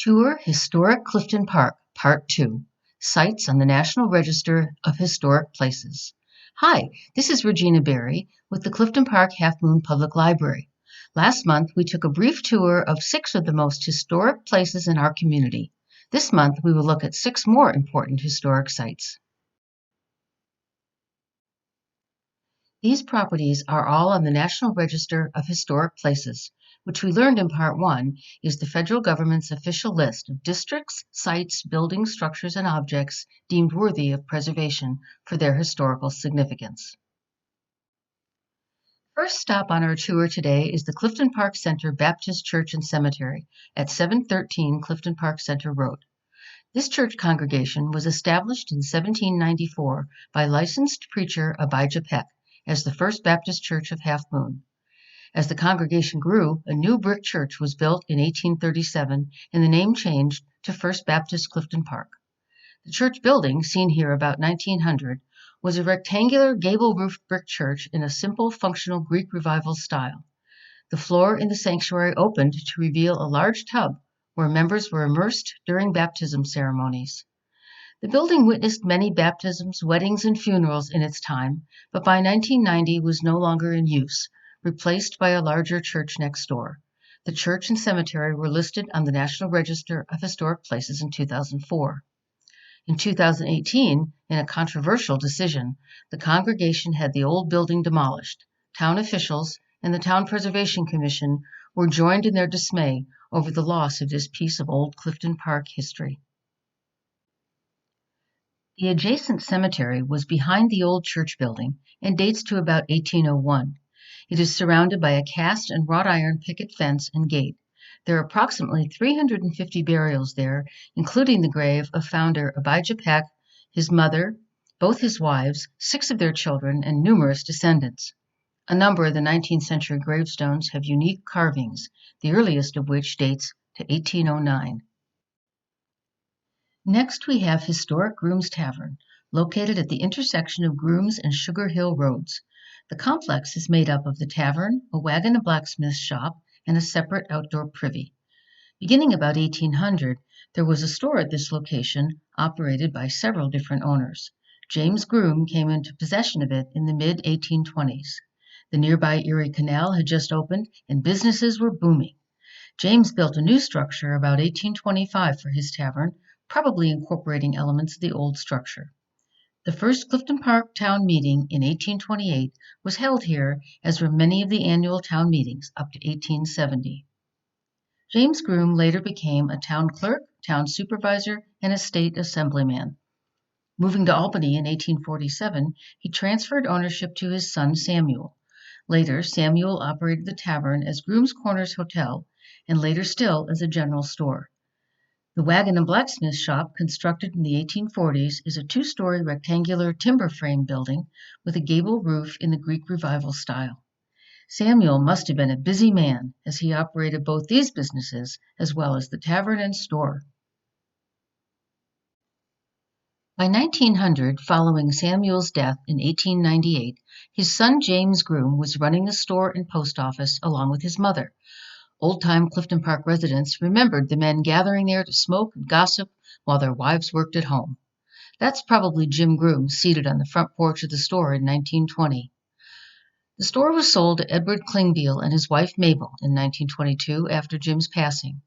Tour Historic Clifton Park, Part 2, Sites on the National Register of Historic Places. Hi, this is Regina Berry with the Clifton Park Half Moon Public Library. Last month, we took a brief tour of 6 of the most historic places in our community. This month, we will look at 6 more important historic sites. These properties are all on the National Register of Historic Places, which we learned in Part 1 is the federal government's official list of districts, sites, buildings, structures, and objects deemed worthy of preservation for their historical significance. First stop on our tour today is the Clifton Park Center Baptist Church and Cemetery at 713 Clifton Park Center Road. This church congregation was established in 1794 by licensed preacher Abijah Peck as the First Baptist Church of Half Moon. As the congregation grew, a new brick church was built in 1837 and the name changed to First Baptist Clifton Park. The church building, seen here about 1900, was a rectangular gable-roofed brick church in a simple, functional Greek Revival style. The floor in the sanctuary opened to reveal a large tub where members were immersed during baptism ceremonies. The building witnessed many baptisms, weddings, and funerals in its time, but by 1990 was no longer in use, replaced by a larger church next door. The church and cemetery were listed on the National Register of Historic Places in 2004. In 2018, in a controversial decision, the congregation had the old building demolished. Town officials and the Town Preservation Commission were joined in their dismay over the loss of this piece of old Clifton Park history. The adjacent cemetery was behind the old church building and dates to about 1801. It is surrounded by a cast and wrought iron picket fence and gate. There are approximately 350 burials there, including the grave of founder Abijah Peck, his mother, both his wives, 6 of their children, and numerous descendants. A number of the 19th century gravestones have unique carvings, the earliest of which dates to 1809. Next, we have historic Grooms Tavern, located at the intersection of Grooms and Sugar Hill Roads. The complex is made up of the tavern, a wagon and blacksmith shop, and a separate outdoor privy. Beginning about 1800, there was a store at this location operated by several different owners. James Groom came into possession of it in the mid-1820s. The nearby Erie Canal had just opened and businesses were booming. James built a new structure about 1825 for his tavern, probably incorporating elements of the old structure. The first Clifton Park town meeting in 1828 was held here, as were many of the annual town meetings up to 1870. James Groom later became a town clerk, town supervisor, and a state assemblyman. Moving to Albany in 1847, he transferred ownership to his son Samuel. Later, Samuel operated the tavern as Groom's Corners Hotel, and later still as a general store. The wagon and blacksmith shop, constructed in the 1840s, is a 2-story rectangular timber frame building with a gable roof in the Greek Revival style. Samuel must have been a busy man, as he operated both these businesses as well as the tavern and store. By 1900, following Samuel's death in 1898, his son James Groom was running the store and post office along with his mother. Old-time Clifton Park residents remembered the men gathering there to smoke and gossip while their wives worked at home. That's probably Jim Groom seated on the front porch of the store in 1920. The store was sold to Edward Klingbeil and his wife Mabel in 1922 after Jim's passing.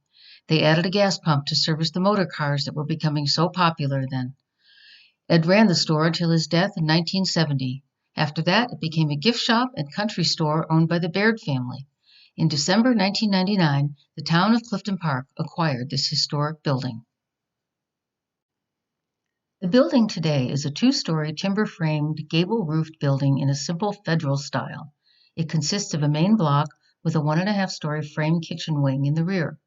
They added a gas pump to service the motor cars that were becoming so popular then. Ed ran the store until his death in 1970. After that, it became a gift shop and country store owned by the Baird family. In December 1999, the town of Clifton Park acquired this historic building. The building today is a 2-story timber-framed, gable-roofed building in a simple federal style. It consists of a main block with a 1.5-story frame kitchen wing in the rear.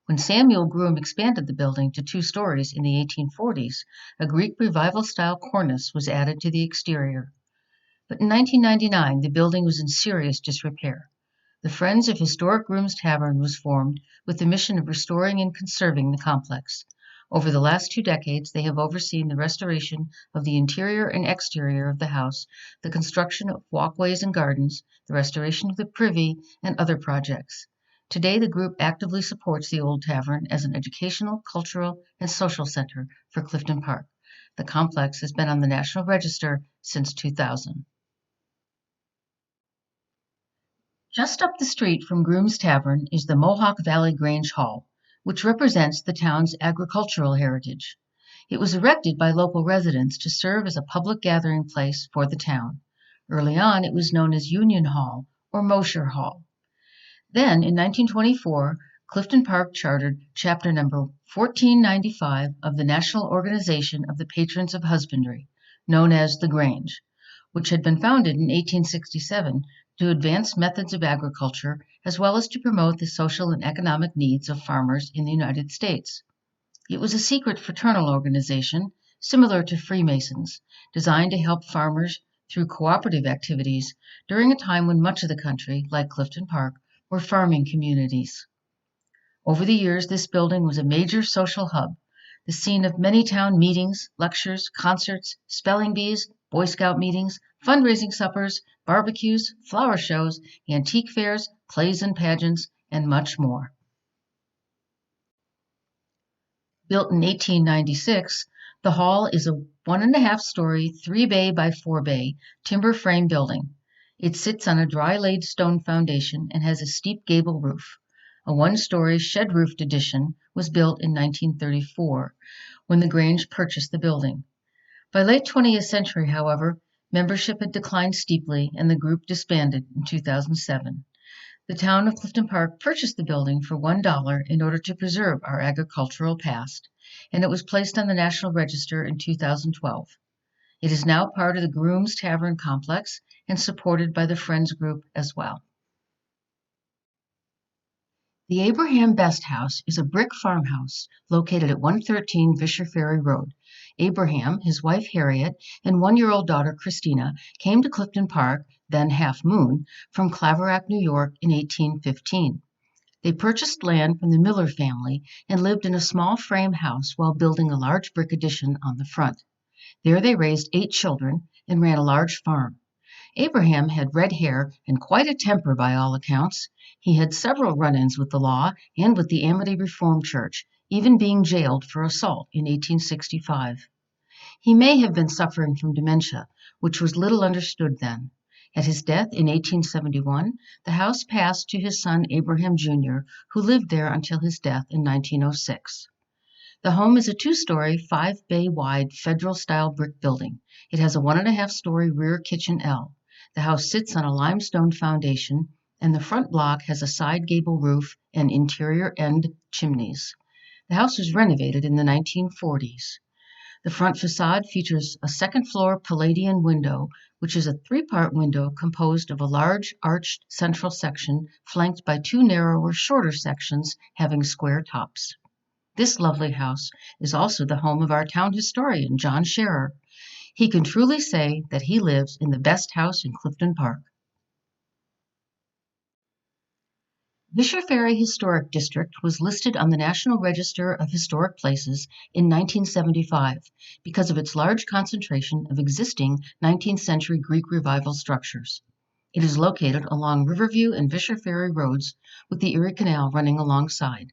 When Samuel Groom expanded the building to 2 stories in the 1840s, a Greek Revival-style cornice was added to the exterior. But in 1999, the building was in serious disrepair. The Friends of Historic Grooms Tavern was formed with the mission of restoring and conserving the complex. Over the last 2 decades, they have overseen the restoration of the interior and exterior of the house, the construction of walkways and gardens, the restoration of the privy, and other projects. Today, the group actively supports the Old Tavern as an educational, cultural, and social center for Clifton Park. The complex has been on the National Register since 2000. Just up the street from Grooms Tavern is the Mohawk Valley Grange Hall, which represents the town's agricultural heritage. It was erected by local residents to serve as a public gathering place for the town. Early on, it was known as Union Hall or Mosher Hall. Then, in 1924, Clifton Park chartered chapter number 1495 of the National Organization of the Patrons of Husbandry, known as the Grange, which had been founded in 1867 to advance methods of agriculture as well as to promote the social and economic needs of farmers in the United States. It was a secret fraternal organization, similar to Freemasons, designed to help farmers through cooperative activities during a time when much of the country, like Clifton Park, were farming communities. Over the years, this building was a major social hub, the scene of many town meetings, lectures, concerts, spelling bees, Boy Scout meetings, fundraising suppers, barbecues, flower shows, antique fairs, plays and pageants, and much more. Built in 1896, the hall is a 1.5-story, 3-bay by 4-bay timber frame building. It sits on a dry-laid stone foundation and has a steep gable roof. A 1-story shed-roofed addition was built in 1934 when the Grange purchased the building. By late 20th century, however, membership had declined steeply and the group disbanded in 2007. The town of Clifton Park purchased the building for $1 in order to preserve our agricultural past, and it was placed on the National Register in 2012. It is now part of the Grooms Tavern complex and supported by the Friends Group as well. The Abraham Best House is a brick farmhouse located at 113 Vischer Ferry Road. Abraham, his wife Harriet, and 1-year-old daughter Christina came to Clifton Park, then Half Moon, from Claverack, New York in 1815. They purchased land from the Miller family and lived in a small frame house while building a large brick addition on the front. There they raised 8 children and ran a large farm. Abraham had red hair and quite a temper by all accounts. He had several run-ins with the law and with the Amity Reformed Church, even being jailed for assault in 1865. He may have been suffering from dementia, which was little understood then. At his death in 1871, the house passed to his son Abraham Jr., who lived there until his death in 1906. The home is a 2-story, 5-bay wide federal-style brick building. It has a 1.5-story rear kitchen L. The house sits on a limestone foundation, and the front block has a side gable roof and interior end chimneys. The house was renovated in the 1940s. The front facade features a second-floor Palladian window, which is a 3-part window composed of a large arched central section flanked by 2 narrower, shorter sections having square tops. This lovely house is also the home of our town historian, John Scherer. He can truly say that he lives in the best house in Clifton Park. Vischer Ferry Historic District was listed on the National Register of Historic Places in 1975 because of its large concentration of existing 19th century Greek Revival structures. It is located along Riverview and Vischer Ferry roads with the Erie Canal running alongside.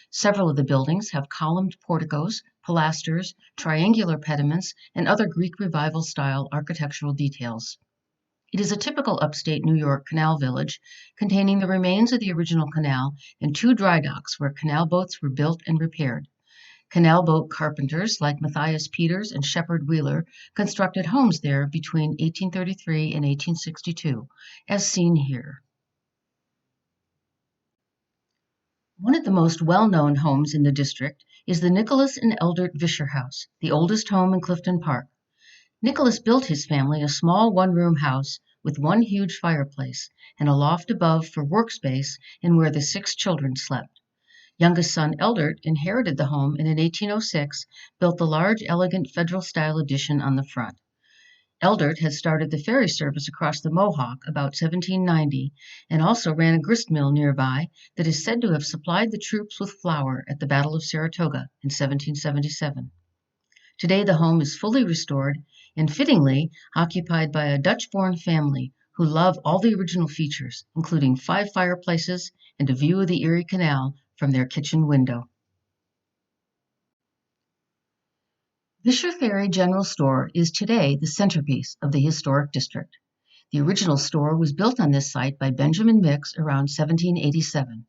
Several of the buildings have columned porticos, pilasters, triangular pediments, and other Greek Revival-style architectural details. It is a typical upstate New York canal village containing the remains of the original canal and 2 dry docks where canal boats were built and repaired. Canal boat carpenters like Matthias Peters and Shepard Wheeler constructed homes there between 1833 and 1862, as seen here. One of the most well-known homes in the district is the Nicholas and Eldert Vischer House, the oldest home in Clifton Park. Nicholas built his family a small 1-room house with 1 huge fireplace and a loft above for workspace and where the 6 children slept. Youngest son Eldert inherited the home and in 1806 built the large, elegant Federal-style addition on the front. Eldert had started the ferry service across the Mohawk about 1790 and also ran a grist mill nearby that is said to have supplied the troops with flour at the Battle of Saratoga in 1777. Today the home is fully restored and fittingly occupied by a Dutch-born family who love all the original features, including 5 fireplaces, and a view of the Erie Canal from their kitchen window. Vischer Ferry General Store is today the centerpiece of the historic district. The original store was built on this site by Benjamin Mix around 1787.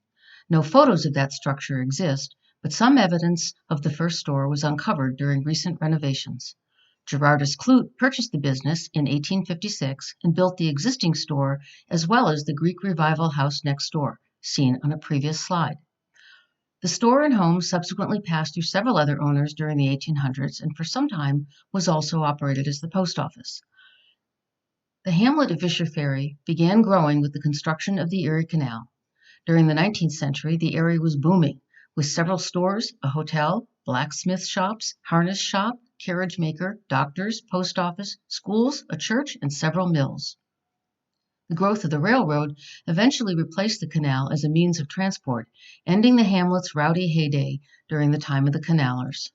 No photos of that structure exist, but some evidence of the first store was uncovered during recent renovations. Gerardus Clute purchased the business in 1856 and built the existing store as well as the Greek Revival house next door, seen on a previous slide. The store and home subsequently passed through several other owners during the 1800s and for some time was also operated as the post office. The hamlet of Vischer Ferry began growing with the construction of the Erie Canal. During the 19th century, the area was booming, with several stores, a hotel, blacksmith shops, harness shop, carriage maker, doctors, post office, schools, a church, and several mills. The growth of the railroad eventually replaced the canal as a means of transport, ending the hamlet's rowdy heyday during the time of the canalers.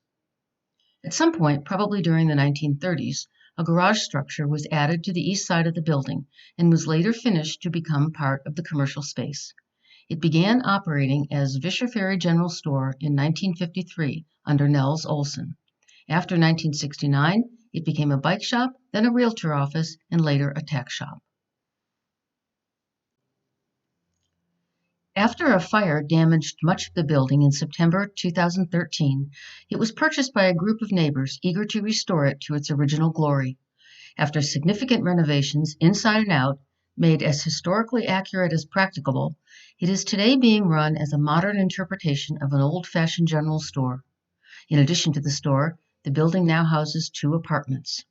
At some point, probably during the 1930s, a garage structure was added to the east side of the building and was later finished to become part of the commercial space. It began operating as Vischer Ferry General Store in 1953 under Nels Olson. After 1969, it became a bike shop, then a realtor office, and later a tack shop. After a fire damaged much of the building in September 2013, it was purchased by a group of neighbors eager to restore it to its original glory. After significant renovations inside and out, made as historically accurate as practicable, it is today being run as a modern interpretation of an old-fashioned general store. In addition to the store, the building now houses 2 apartments.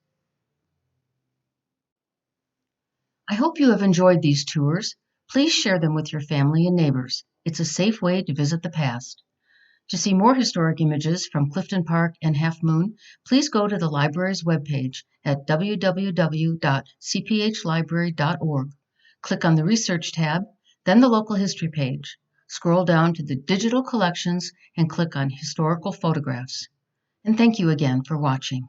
I hope you have enjoyed these tours. Please share them with your family and neighbors. It's a safe way to visit the past. To see more historic images from Clifton Park and Half Moon, please go to the library's webpage at www.cphlibrary.org. Click on the Research tab, then the Local History page. Scroll down to the Digital Collections and click on Historical Photographs. And thank you again for watching.